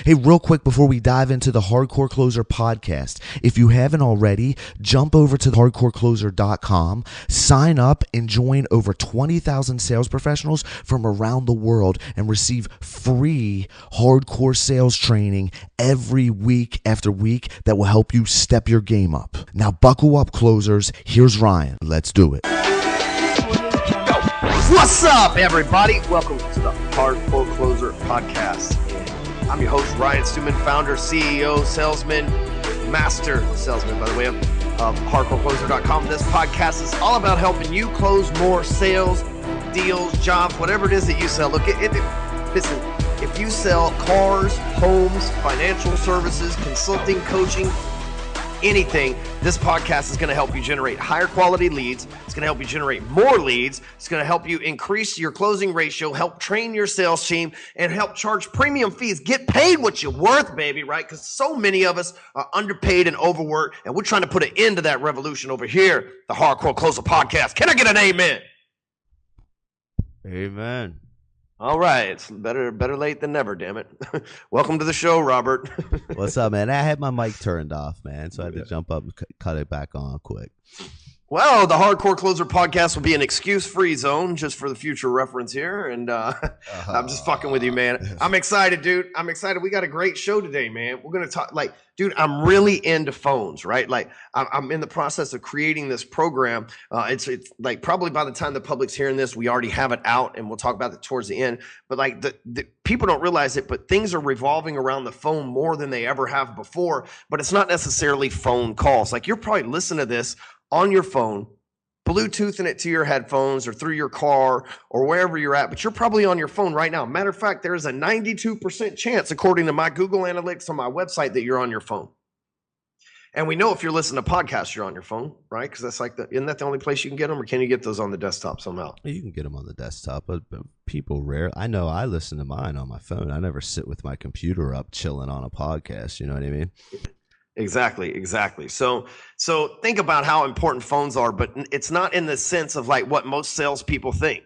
Hey, real quick before we dive into the Hardcore Closer podcast, if you haven't already, jump over to hardcorecloser.com, sign up, and join over 20,000 sales professionals from around the world and receive free hardcore sales training every week after week that will help you step your game up. Now, buckle up, closers. Here's Ryan. Let's do it. What's up, everybody? Welcome to the Hardcore Closer podcast. And I'm your host, Ryan Stewman, founder, CEO, salesman, master salesman, by the way, of hardcorecloser.com. This podcast is all about helping you close more sales, deals, jobs, whatever it is that you sell. Look, listen, if you sell cars, homes, financial services, consulting, coaching, anything, this podcast is going to help you generate higher quality leads. It's going to help you generate more leads. It's going to help you increase your closing ratio, help train your sales team, and help charge premium fees. Get paid what you're worth, baby, right? Because so many of us are underpaid and overworked, and we're trying to put an end to that revolution over here, the Hardcore Closer podcast. Can I get an amen? Amen. All right, it's better late than never, damn it. Welcome to the show, Robert. What's up, man? I had my mic turned off, man, so I had to jump up and cut it back on quick. Well, the Hardcore Closer podcast will be an excuse-free zone, just for the future reference here, and I'm just fucking with you, man. I'm excited, dude. I'm excited. We got a great show today, man. We're going to talk, dude, I'm really into phones, right? I'm in the process of creating this program. It's like probably by the time the public's hearing this, we already have it out, and we'll talk about it towards the end. But the people don't realize it, but things are revolving around the phone more than they ever have before. But it's not necessarily phone calls. Like, you're probably listening to this on your phone, Bluetoothing it to your headphones or through your car or wherever you're at, but you're probably on your phone right now. Matter of fact, there is a 92% chance, according to my Google Analytics on my website, that you're on your phone. And we know if you're listening to podcasts, you're on your phone, right? Because that's isn't that the only place you can get them, or can you get those on the desktop somehow? You can get them on the desktop, but people rare. I know I listen to mine on my phone. I never sit with my computer up chilling on a podcast. You know what I mean? Exactly. So think about how important phones are, but it's not in the sense of like what most salespeople think,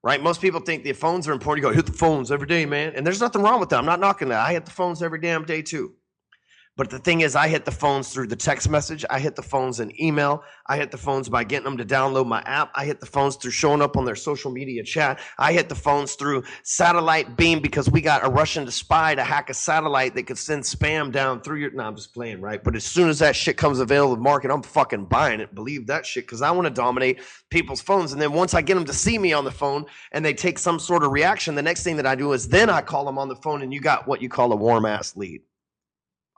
right? Most people think the phones are important. You go, hit the phones every day, man. And there's nothing wrong with that. I'm not knocking that. I hit the phones every damn day too. But the thing is, I hit the phones through the text message. I hit the phones in email. I hit the phones by getting them to download my app. I hit the phones through showing up on their social media chat. I hit the phones through satellite beam because we got a Russian spy to hack a satellite that could send spam down through your... No, I'm just playing, right? But as soon as that shit comes available to the market, I'm fucking buying it. Believe that shit, because I want to dominate people's phones. And then once I get them to see me on the phone and they take some sort of reaction, the next thing that I do is then I call them on the phone, and you got what you call a warm-ass lead.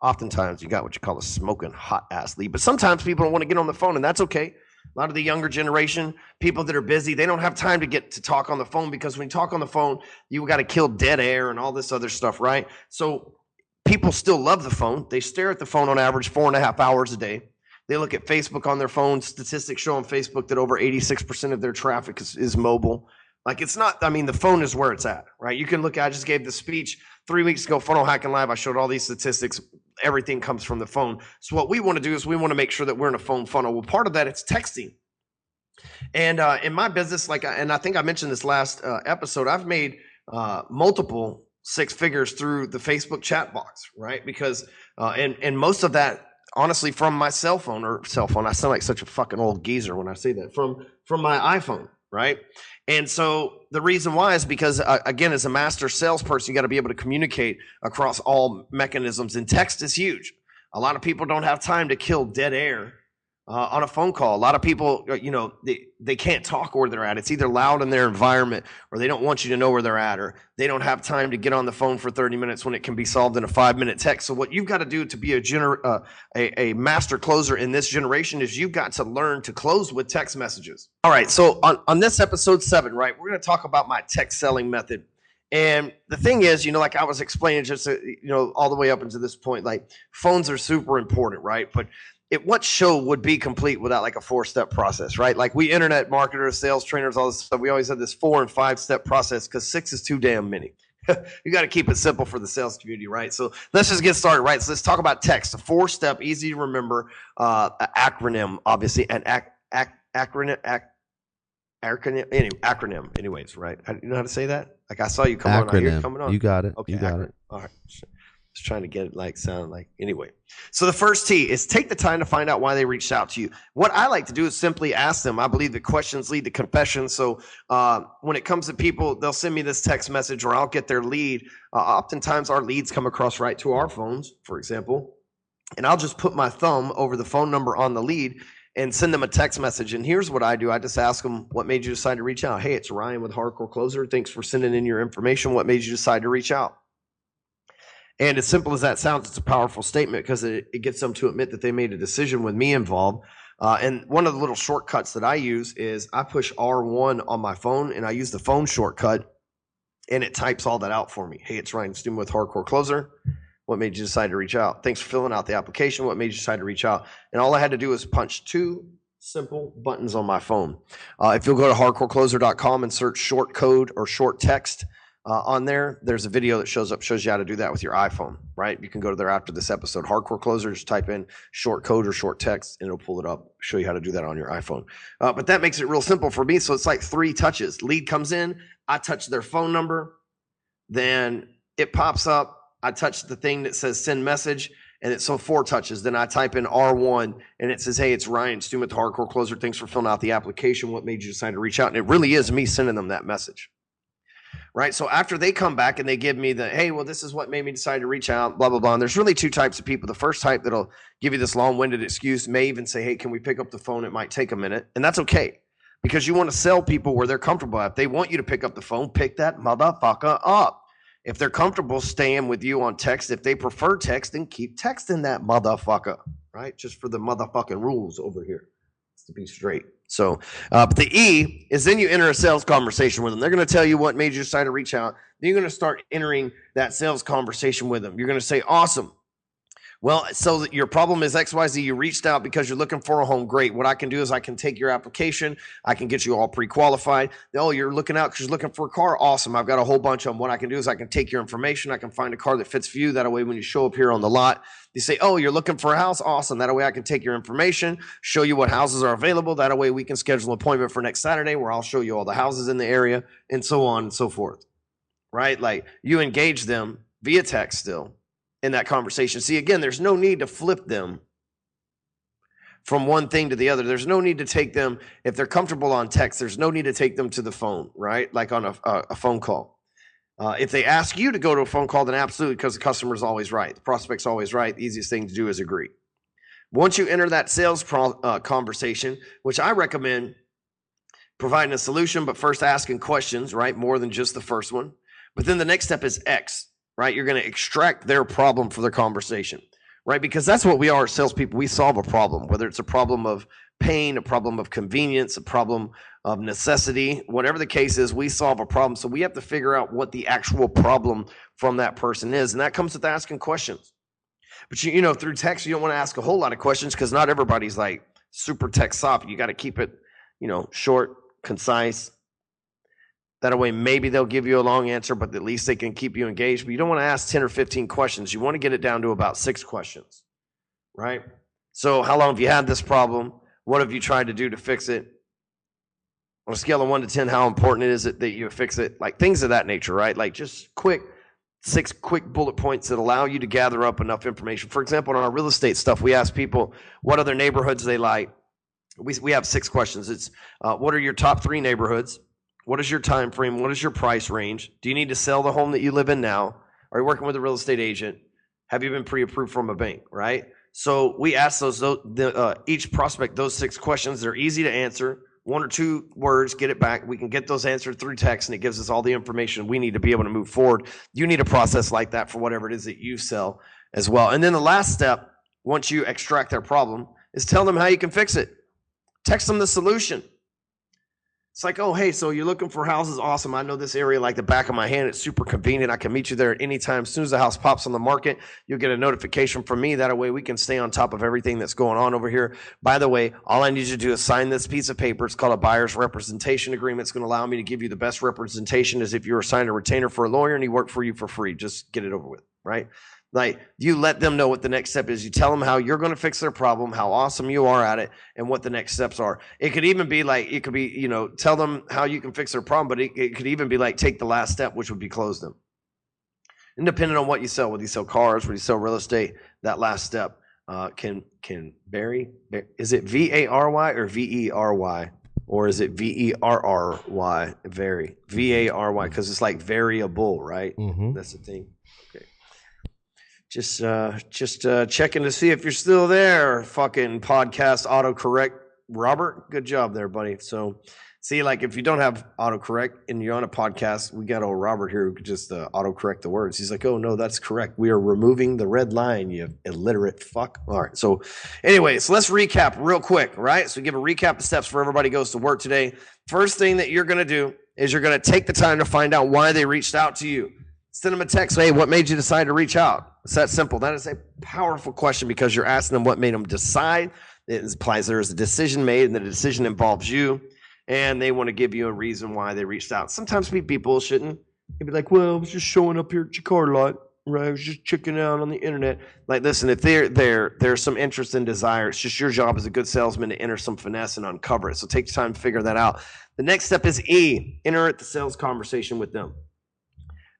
Oftentimes, you got what you call a smoking hot-ass lead. But sometimes people don't want to get on the phone, and that's okay. A lot of the younger generation, people that are busy, they don't have time to get to talk on the phone, because when you talk on the phone, you got to kill dead air and all this other stuff, right? So people still love the phone. They stare at the phone on average 4.5 hours a day. They look at Facebook on their phone. Statistics show on Facebook that over 86% of their traffic is mobile. Like, it's not, I mean, the phone is where it's at, right? You can look, I just gave the speech 3 weeks ago, Funnel Hacking Live. I showed all these statistics. Everything comes from the phone. So what we want to do is we want to make sure that we're in a phone funnel. Well, part of that, it's texting. And in my business, and I think I mentioned this last episode, I've made multiple six figures through the Facebook chat box, right? Because, and most of that, honestly, from my cell phone. I sound like such a fucking old geezer when I say that, from my iPhone, right? And so the reason why is because, again, as a master salesperson, you got to be able to communicate across all mechanisms, and text is huge. A lot of people don't have time to kill dead air on a phone call. A lot of people, they can't talk where they're at. It's either loud in their environment, or they don't want you to know where they're at, or they don't have time to get on the phone for 30 minutes when it can be solved in a 5-minute text. So what you've got to do to be a master closer in this generation is you've got to learn to close with text messages. All right, so on this episode 7, right, we're going to talk about my text selling method. And the thing is, like I was explaining just, all the way up until this point, like, phones are super important, right? But what show would be complete without like a 4-step process, right? Like, we internet marketers, sales trainers, all this stuff, we always have this 4 and 5-step process because 6 is too damn many. You got to keep it simple for the sales community, right? So let's just get started, right? So let's talk about text, a 4-step, easy to remember acronym, obviously, an acronym. Acronym, anyways, right? You know how to say that? Like, I saw you come on. I hear you coming on. You got it. Okay, you got it. All right. just trying to get it sound like anyway. So the first T is take the time to find out why they reached out to you. What I like to do is simply ask them. I believe that questions lead to confessions. So when it comes to people, they'll send me this text message or I'll get their lead. Oftentimes our leads come across right to our phones, for example, and I'll just put my thumb over the phone number on the lead and send them a text message. And here's what I do. I just ask them, what made you decide to reach out? Hey, it's Ryan with Hardcore Closer. Thanks for sending in your information. What made you decide to reach out? And as simple as that sounds, it's a powerful statement because it gets them to admit that they made a decision with me involved. And one of the little shortcuts that I use is I push R1 on my phone and I use the phone shortcut and it types all that out for me. Hey, it's Ryan Stewman with Hardcore Closer. What made you decide to reach out? Thanks for filling out the application. What made you decide to reach out? And all I had to do was punch 2 simple buttons on my phone. If you'll go to hardcorecloser.com and search short code or short text on there, there's a video that shows you how to do that with your iPhone, right? You can go to there after this episode. Hardcore Closer, just type in short code or short text and it'll pull it up, show you how to do that on your iPhone. But that makes it real simple for me. So it's like 3 touches. Lead comes in, I touch their phone number, then it pops up. I touch the thing that says send message, and it's 4 touches. Then I type in R1, and it says, hey, it's Ryan Stewman with Hardcore Closer. Thanks for filling out the application. What made you decide to reach out? And it really is me sending them that message, right? So after they come back and they give me the, hey, well, this is what made me decide to reach out, blah, blah, blah. And there's really 2 types of people. The first type that'll give you this long-winded excuse, may even say, hey, can we pick up the phone? It might take a minute. And that's okay because you want to sell people where they're comfortable. If they want you to pick up the phone, pick that motherfucker up. If they're comfortable staying with you on text, if they prefer text, then keep texting that motherfucker, right? Just for the motherfucking rules over here, to be straight. So, but the E is then you enter a sales conversation with them. They're going to tell you what made you decide to reach out. Then you're going to start entering that sales conversation with them. You're going to say, awesome. Well, so your problem is XYZ. You reached out because you're looking for a home. Great. What I can do is I can take your application. I can get you all pre-qualified. Oh, you're looking out because you're looking for a car. Awesome. I've got a whole bunch of them. What I can do is I can take your information. I can find a car that fits for you. That way, when you show up here on the lot, you say, oh, you're looking for a house. Awesome. That way I can take your information, show you what houses are available. That way we can schedule an appointment for next Saturday where I'll show you all the houses in the area and so on and so forth, right? Like you engage them via text still in that conversation. See, again, there's no need to flip them from one thing to the other. There's no need to take them, if they're comfortable on text, there's no need to take them to the phone, right? Like on a phone call. If they ask you to go to a phone call, then absolutely, because the customer's always right. The prospect's always right. The easiest thing to do is agree. Once you enter that sales conversation, which I recommend providing a solution, but first asking questions, right? More than just the first one. But then the next step is X. Right? You're going to extract their problem for their conversation, right? Because that's what we are as salespeople. We solve a problem, whether it's a problem of pain, a problem of convenience, a problem of necessity, whatever the case is, we solve a problem. So we have to figure out what the actual problem from that person is. And that comes with asking questions. But you know, through text, you don't want to ask a whole lot of questions because not everybody's like super tech soft. You got to keep it, you know, short, concise. That way, maybe they'll give you a long answer, but at least they can keep you engaged. But you don't want to ask 10 or 15 questions. You want to get it down to about 6 questions, right? So how long have you had this problem? What have you tried to do to fix it? On a scale of 1 to 10, how important is it that you fix it? Like things of that nature, right? Like just 6 quick bullet points that allow you to gather up enough information. For example, on our real estate stuff, we ask people what other neighborhoods they like. We have 6 questions. It's what are your top 3 neighborhoods? What is your time frame? What is your price range? Do you need to sell the home that you live in now? Are you working with a real estate agent? Have you been pre-approved from a bank, right? So we ask each prospect those 6 questions. They're easy to answer. 1 or 2 words, get it back. We can get those answered through text, and it gives us all the information we need to be able to move forward. You need a process like that for whatever it is that you sell as well. And then the last step, once you extract their problem, is tell them how you can fix it. Text them the solution. It's like, oh, hey, so you're looking for houses. Awesome. I know this area like the back of my hand. It's super convenient. I can meet you there at any time. As soon as the house pops on the market, you'll get a notification from me. That way we can stay on top of everything that's going on over here. By the way, all I need you to do is sign this piece of paper. It's called a buyer's representation agreement. It's going to allow me to give you the best representation as if you were assigned a retainer for a lawyer and he worked for you for free. Just get it over with, right? Like you let them know what the next step is. You tell them how you're going to fix their problem, how awesome you are at it, and what the next steps are. It could even be like, it could be, you know, tell them how you can fix their problem, but it could even be like take the last step, which would be close them. And depending on what you sell, whether you sell cars, whether you sell real estate, that last step can vary. Is it VARY or VERY? Or is it VERRY? Vary. VARY, because it's like variable, right? Mm-hmm. That's the thing. Okay. Just checking to see if you're still there. Fucking podcast autocorrect. Robert, good job there, buddy. So, see, like if you don't have autocorrect and you're on a podcast, we got old Robert here who could just autocorrect the words. He's like, oh, no, that's correct. We are removing the red line, you illiterate fuck. All right. So anyway, so let's recap real quick, right? So give a recap of steps for everybody goes to work today. First thing that you're going to do is you're going to take the time to find out why they reached out to you. Send them a text. Hey, what made you decide to reach out? It's that simple. That is a powerful question because you're asking them what made them decide. It implies there is a decision made and the decision involves you. And they want to give you a reason why they reached out. Sometimes people shouldn't. They'd be like, well, I was just showing up here at your car lot, right? I was just checking out on the internet. Like, listen, if there's some interest and desire, it's just your job as a good salesman to enter some finesse and uncover it. So take the time to figure that out. The next step is E, enter the sales conversation with them.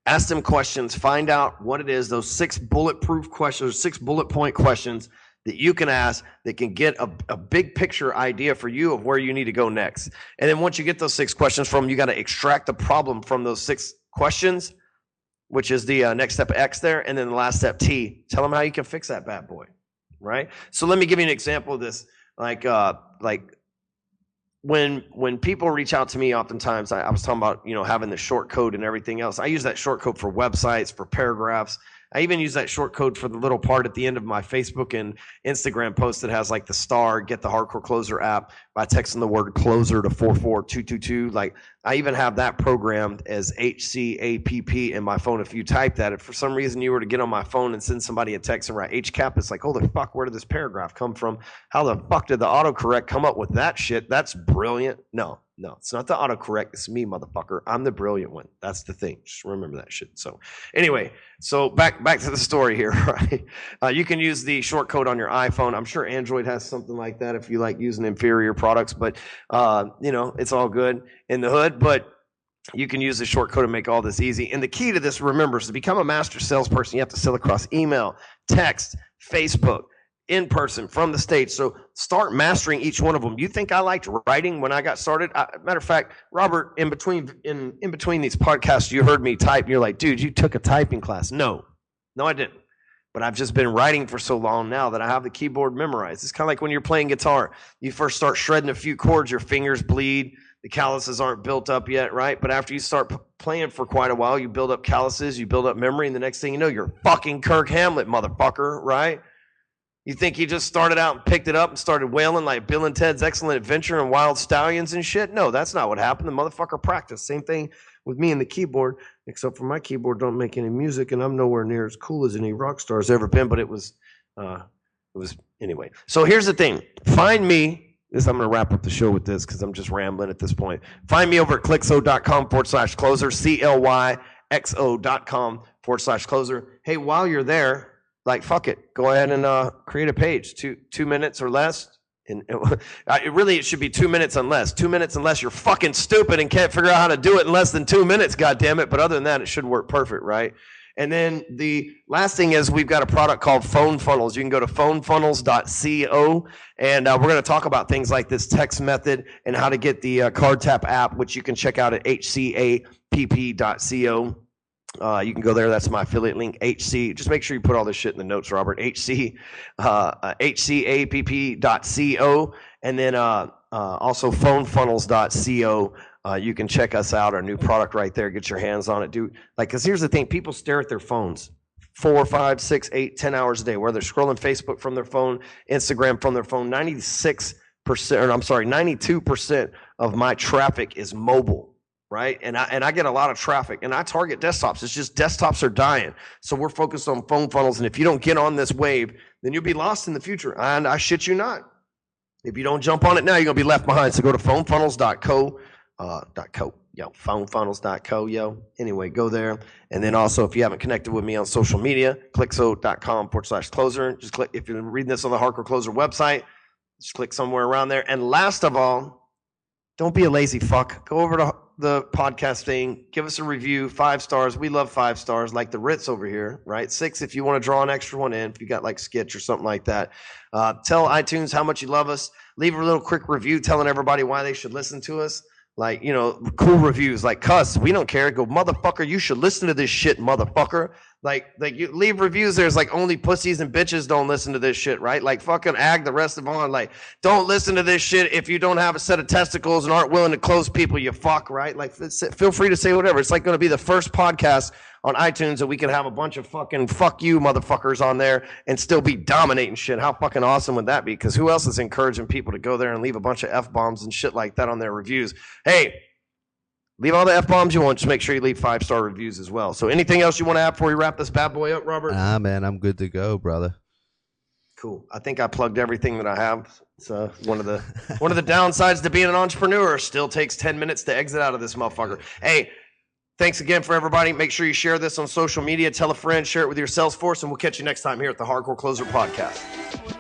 Ask them questions, find out what it is, those 6 bulletproof questions, 6 bullet point questions that you can ask that can get a big picture idea for you of where you need to go next. And then once you get those 6 questions from them, you got to extract the problem from those 6 questions, which is the next step X there. And then the last step T, tell them how you can fix that bad boy, right? So let me give you an example of this. Like when people reach out to me, oftentimes I was talking about, having the short code and everything else. I use that short code for websites, for paragraphs. I even use that short code for the little part at the end of my Facebook and Instagram post that has like the star, get the Hardcore Closer app by texting the word closer to 44222. Like I even have that programmed as HCAPP in my phone. If you type that, if for some reason you were to get on my phone and send somebody a text and write HCAP, it's like, holy fuck, where did this paragraph come from? How the fuck did the autocorrect come up with that shit? That's brilliant. No, it's not the autocorrect. It's me, motherfucker. I'm the brilliant one. That's the thing. Just remember that shit. So anyway, so back to the story here, right? You can use the short code on your iPhone. I'm sure Android has something like that if you like using inferior products, but it's all good in the hood. But you can use the short code to make all this easy. And the key to this, remember, is to become a master salesperson, you have to sell across email, text, Facebook, in person, from the stage. So start mastering each one of them. You think I liked writing when I got started? Matter of fact, Robert, in between these podcasts, you heard me type, and you're like, dude, you took a typing class. No, I didn't. But I've just been writing for so long now that I have the keyboard memorized. It's kind of like when you're playing guitar. You first start shredding a few chords, your fingers bleed, the calluses aren't built up yet, right? But after you start playing for quite a while, you build up calluses, you build up memory, and the next thing you know, you're fucking Kirk Hamlet, motherfucker, right? You think he just started out and picked it up and started wailing like Bill and Ted's Excellent Adventure and Wild Stallions and shit? No, that's not what happened. The motherfucker practiced. Same thing with me and the keyboard, except for my keyboard don't make any music, and I'm nowhere near as cool as any rock star's ever been, but it was anyway. So here's the thing. Find me. I'm going to wrap up the show with this because I'm just rambling at this point. Find me over at clixo.com/closer, CLYXO.com/closer. Hey, while you're there, like, fuck it. Go ahead and create a page, two minutes or less. And it should be 2 minutes unless. 2 minutes unless you're fucking stupid and can't figure out how to do it in less than 2 minutes, goddammit. But other than that, it should work perfect, right? And then the last thing is we've got a product called Phone Funnels. You can go to phonefunnels.co, and we're going to talk about things like this text method and how to get the Card Tap app, which you can check out at hcapp.co. You can go there. That's my affiliate link, HC. Just make sure you put all this shit in the notes, Robert. hcapp.co. And then also phonefunnels.co. You can check us out, our new product right there. Get your hands on it. Because here's the thing. People stare at their phones 4, 5, 6, 8, 10 hours a day, where they're scrolling Facebook from their phone, Instagram from their phone. 92% of my traffic is mobile. Right? And I get a lot of traffic, and I target desktops. It's just desktops are dying. So we're focused on phone funnels. And if you don't get on this wave, then you'll be lost in the future. And I shit you not. If you don't jump on it now, you're going to be left behind. So go to phonefunnels.co, phonefunnels.co, Anyway, go there. And then also, if you haven't connected with me on social media, clixo.com/closer. Just click, if you're reading this on the Hardcore Closer website, just click somewhere around there. And last of all, don't be a lazy fuck. Go over to the podcast thing. Give us a review, 5 stars. We love 5 stars, like the Ritz over here, right? 6 if you want to draw an extra one in, if you got like Skitch or something like that. Tell iTunes how much you love us. Leave a little quick review telling everybody why they should listen to us. Like, you know, cool reviews like cuss. We don't care. Go, motherfucker, you should listen to this shit, motherfucker. Like you leave reviews. There's like only pussies and bitches don't listen to this shit, right? Like fucking ag the rest of on. Like, don't listen to this shit if you don't have a set of testicles and aren't willing to close people, you fuck, right? Like, feel free to say whatever. It's like going to be the first podcast on iTunes that we can have a bunch of fucking fuck you motherfuckers on there and still be dominating shit. How fucking awesome would that be? Because who else is encouraging people to go there and leave a bunch of F-bombs and shit like that on their reviews? Hey, leave all the F-bombs you want. Just make sure you leave 5-star reviews as well. So anything else you want to add before we wrap this bad boy up, Robert? Nah, man, I'm good to go, brother. Cool. I think I plugged everything that I have. So one of the downsides to being an entrepreneur, still takes 10 minutes to exit out of this motherfucker. Hey, thanks again for everybody. Make sure you share this on social media. Tell a friend, share it with your Salesforce, and we'll catch you next time here at the Hardcore Closer Podcast.